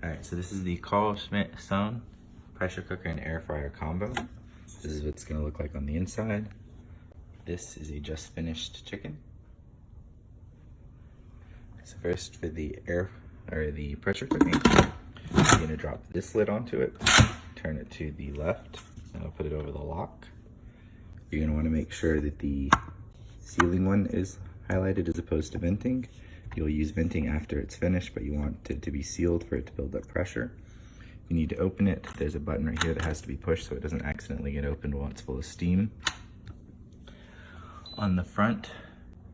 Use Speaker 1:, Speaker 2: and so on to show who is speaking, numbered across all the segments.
Speaker 1: Alright, so this is the SCHMIDT SOHN pressure cooker and air fryer combo. This is what it's going to look like on the inside. This is a just finished chicken. So first for the pressure cooking, you're going to drop this lid onto it, turn it to the left, and I'll put it over the lock. You're going to want to make sure that the sealing one is highlighted as opposed to venting. You'll use venting after it's finished, but you want it to be sealed for it to build up pressure. You need to open it. There's a button right here that has to be pushed so it doesn't accidentally get opened while it's full of steam. On the front,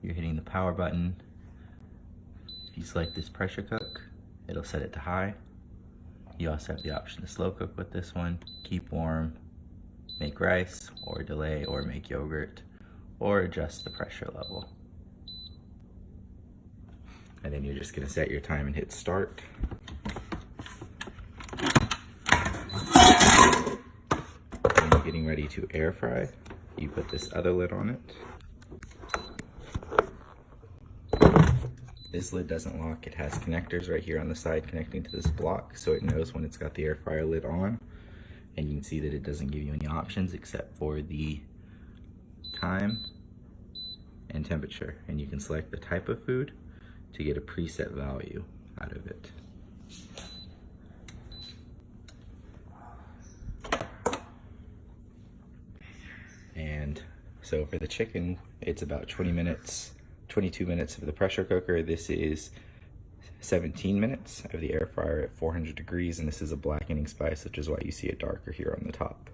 Speaker 1: you're hitting the power button. If you select this pressure cook, it'll set it to high. You also have the option to slow cook with this one, keep warm, make rice, or delay, or make yogurt, or adjust the pressure level. And then you're just gonna set your time and hit start. When you're getting ready to air fry, you put this other lid on it. This lid doesn't lock. It has connectors right here on the side connecting to this block, so it knows when it's got the air fryer lid on. And you can see that it doesn't give you any options except for the time and temperature. And you can select the type of food to get a preset value out of it. And so for the chicken, it's about 22 minutes of the pressure cooker. This is 17 minutes of the air fryer at 400 degrees, and this is a blackening spice, which is why you see it darker here on the top.